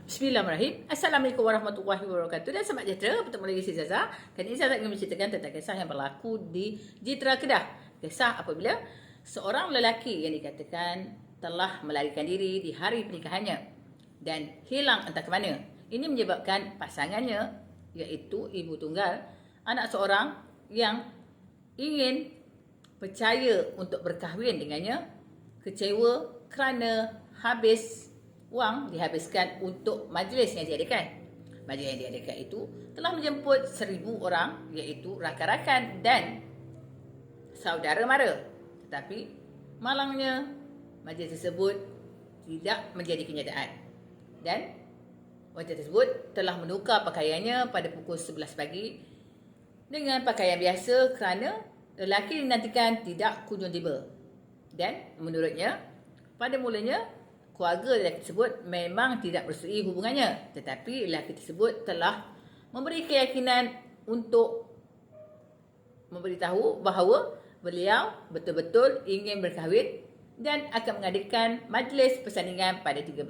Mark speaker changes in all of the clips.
Speaker 1: Bismillahirrahmanirrahim. Assalamualaikum warahmatullahi wabarakatuh. Dan selamat sejahtera. Bertemu lagi saya Zaza. Kali ini saya ingin menceritakan tentang kisah yang berlaku di Jitra Kedah. Kisah apabila seorang lelaki yang dikatakan telah melarikan diri di hari pernikahannya dan hilang entah ke mana. Ini menyebabkan pasangannya, iaitu ibu tunggal, anak seorang yang ingin percaya untuk berkahwin dengannya, kecewa kerana wang dihabiskan untuk majlis yang diadakan. Majlis yang diadakan itu telah menjemput 1,000 orang, iaitu rakan-rakan dan saudara mara. Tetapi malangnya majlis tersebut tidak menjadi kenyataan. Dan wanita tersebut telah menukar pakaiannya pada pukul 11 pagi dengan pakaian biasa kerana lelaki dinantikan tidak kunjung tiba. Dan menurutnya, pada mulanya keluarga lelaki tersebut memang tidak bersetui hubungannya, tetapi lelaki tersebut telah memberi keyakinan untuk memberitahu bahawa beliau betul-betul ingin berkahwin dan akan mengadakan majlis persandingan pada 13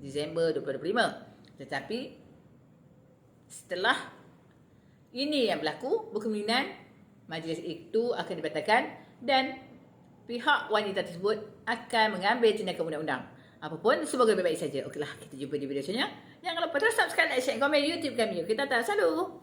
Speaker 1: Disember 2025. Tetapi setelah ini yang berlaku, berkemungkinan majlis itu akan dibatalkan dan pihak wanita tersebut akan mengambil tindakan undang-undang. Apapun, semoga baik-baik saja. Okeylah, kita jumpa di video selanjutnya. Jangan lupa terus subscribe, like, share, komen YouTube kami. Kita tak selalu.